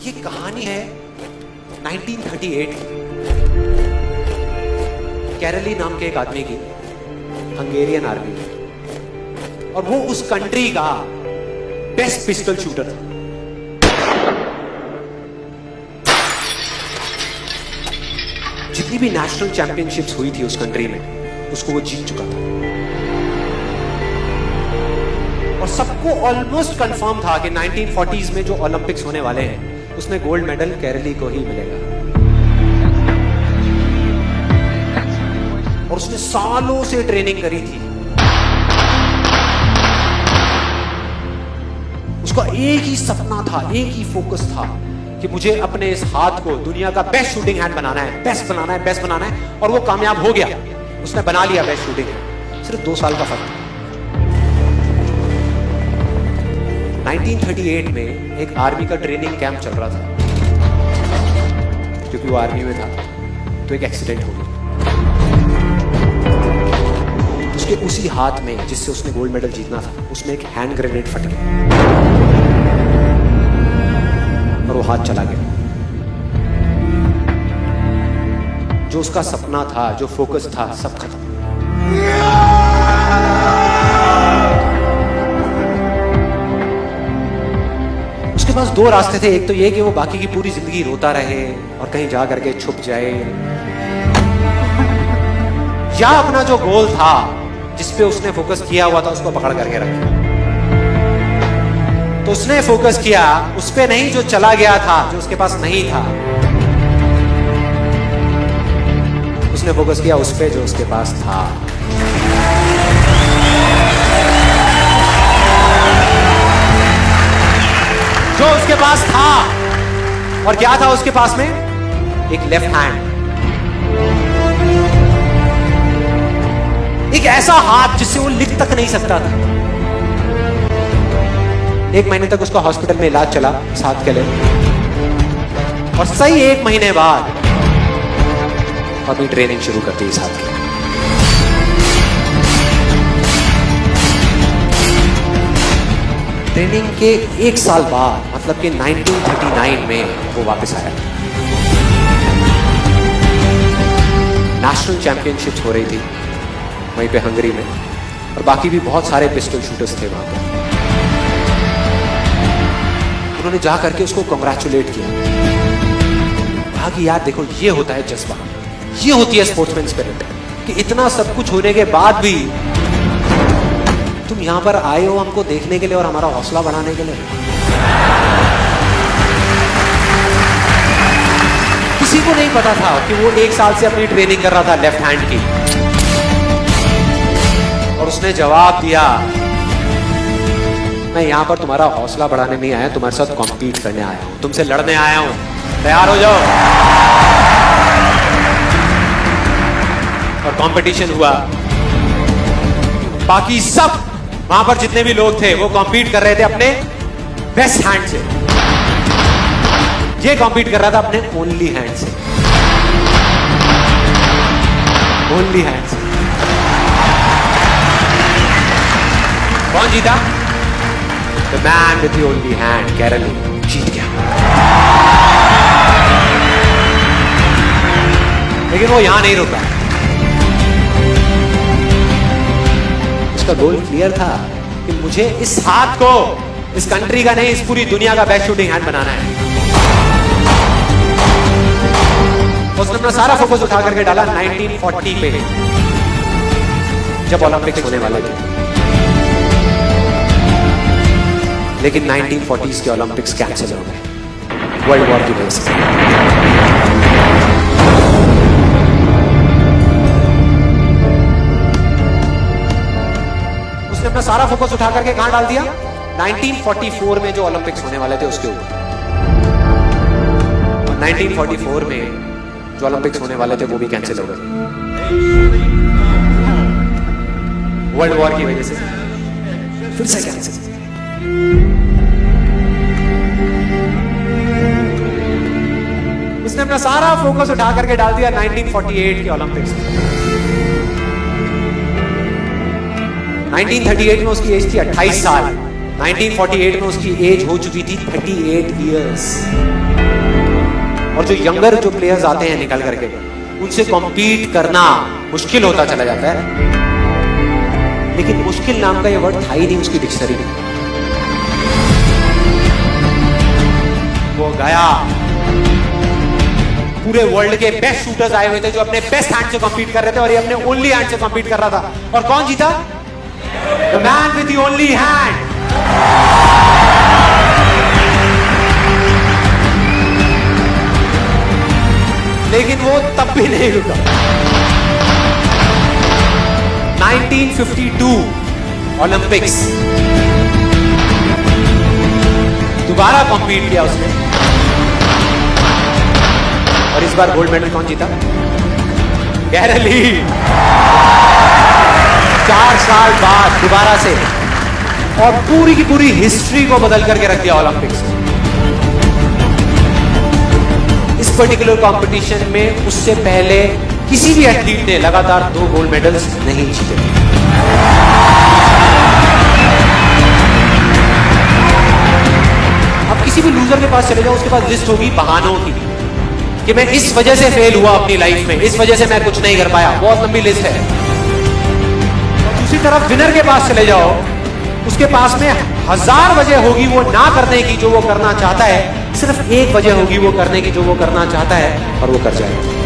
ये कहानी है 1938 की, कैरली नाम के एक आदमी की, हंगेरियन आर्मी में, और वो उस कंट्री का बेस्ट पिस्टल शूटर था। जितनी भी नेशनल चैंपियनशिप्स हुई थी उस कंट्री में, उसको वो जीत चुका था। और सबको ऑलमोस्ट कंफर्म था कि 1940s में जो ओलंपिक्स होने वाले हैं उसमें गोल्ड मेडल कैरली को ही मिलेगा। और उसने सालों से ट्रेनिंग करी थी। उसका एक ही सपना था, एक ही फोकस था कि मुझे अपने इस हाथ को दुनिया का बेस्ट शूटिंग हैंड बनाना है, बेस्ट बनाना है, बेस्ट बनाना है। और वो कामयाब हो गया, उसने बना लिया बेस्ट शूटिंग हैंड। सिर्फ 2 साल का फर्क था। 1938 में एक आर्मी का ट्रेनिंग कैंप चल रहा था, क्योंकि वो आर्मी में था, तो एक एक्सीडेंट हो गया। उसके उसी हाथ में जिससे उसने गोल्ड मेडल जीतना था, उसमें एक हैंड ग्रेनेड फट गया और वो हाथ चला गया। जो उसका सपना था, जो फोकस था, सब खत्म। उसके पास 2 रास्ते थे। एक तो ये कि वो बाकी की पूरी जिंदगी रोता रहे और कहीं जा करके छुप जाए, या अपना जो गोल था, जिस पे उसने फोकस किया हुआ था, उसको पकड़ करके रखे। तो उसने फोकस किया उस पे नहीं जो चला गया था, जो उसके पास नहीं था। उसने फोकस किया उस पे जो उसके पास था। जो उसके पास था, और क्या था उसके पास में? एक लेफ्ट हैंड, एक ऐसा हाथ जिससे वो लिख तक नहीं सकता था। 1 महीने तक उसका हॉस्पिटल में इलाज चला इस हाथ के लिए, और सही 1 महीने बाद अपनी ट्रेनिंग शुरू करती इस हाथ की। ट्रेनिंग के 1 साल बाद, मतलब कि 1939 में वो वापस आया। नेशनल चैंपियनशिप्स हो रही थी वहीं पे हंगरी में, और बाकी भी बहुत सारे पिस्टल शूटर्स थे वहां पर। उन्होंने जा करके उसको कांग्रेचुलेट किया, कहा कि यार देखो, ये होता है जज्बा, ये होती है स्पोर्ट्समैन स्पिरिट, कि इतना सब कुछ होने के बाद भी तुम यहां पर आए हो हमको देखने के लिए और हमारा हौसला बढ़ाने के लिए। किसी को नहीं पता था कि वो 1 साल से अपनी ट्रेनिंग कर रहा था लेफ्ट हैंड की, और उसने जवाब दिया, मैं यहां पर तुम्हारा हौसला बढ़ाने नहीं आया, तुम्हारे साथ कॉम्पीट करने आया हूं, तुमसे लड़ने आया हूं, तैयार हो जाओ। और कंपटीशन हुआ। बाकी सब वहां पर जितने भी लोग थे वो कॉम्पीट कर रहे थे अपने बेस्ट हैंड से। ये कॉम्पीट कर रहा था अपने ओनली हैंड से, ओनली हैंड से। कौन जीता? The man with the only hand, कैरली जीत गया। लेकिन वो यहां नहीं रुका। उसका गोल क्लियर था कि मुझे इस हाथ को, इस कंट्री का नहीं, इस पूरी दुनिया का बेस्ट शूटिंग हैंड बनाना है। उसने अपना सारा फोकस उठा करके डाला 1940 पे, जब ओलंपिक्स होने वाले थे। लेकिन 1940s के ओलंपिक्स कैंसिल हो गए वर्ल्ड वॉर की वजह से। उसने अपना सारा फोकस उठा करके कहां डाल दिया? 1944 में जो ओलंपिक्स होने वाले थे उसके ऊपर। और 1944 में जो ओलंपिक्स होने वाले थे वो भी कैंसिल हो गए वर्ल्ड वॉर की वजह से। फिर से कैंसिल। उसने अपना सारा फोकस उठा करके डाल दिया 1948 के ओलंपिक्स में। 1938 में उसकी एज थी 28 साल। 1948 में उसकी एज हो चुकी थी 38 इयर्स। और जो यंगर जो प्लेयर्स आते हैं निकल करके, उनसे कॉम्पीट करना मुश्किल होता चला जाता है। लेकिन मुश्किल नाम का ये वर्ड था ही नहीं उसकी डिक्शनरी में। वो गया, पूरे वर्ल्ड के बेस्ट शूटर्स आए हुए थे जो अपने बेस्ट हैंड से कॉम्पीट कर रहे थे, और ये अपने ओनली हैंड से कॉम्पीट कर रहा था। और कौन जीता? The man with the only hand. लेकिन वो तब भी नहीं रुका। 1952 ओलंपिक्स, दोबारा कॉम्पीट किया उसने, और इस बार गोल्ड मेडल कौन जीता? गैरल ली। 4 साल बाद दोबारा से, और पूरी की पूरी हिस्ट्री को बदल करके रख दिया ओलंपिक्स। इस पर्टिकुलर कंपटीशन में उससे पहले किसी भी एथलीट ने लगातार 2 गोल्ड मेडल्स नहीं जीते। अब किसी भी लूजर के पास चले जाओ, उसके पास लिस्ट होगी बहानों की कि मैं इस वजह से फेल हुआ अपनी लाइफ में, इस वजह से मैं कुछ नहीं कर पाया। बहुत लंबी लिस्ट है। और दूसरी तरफ विनर के पास चले जाओ, उसके पास में 1000 वजह होगी वो ना करने की जो वो करना चाहता है, सिर्फ एक वजह होगी वो करने की जो वो करना चाहता है, और वो कर जाएगा।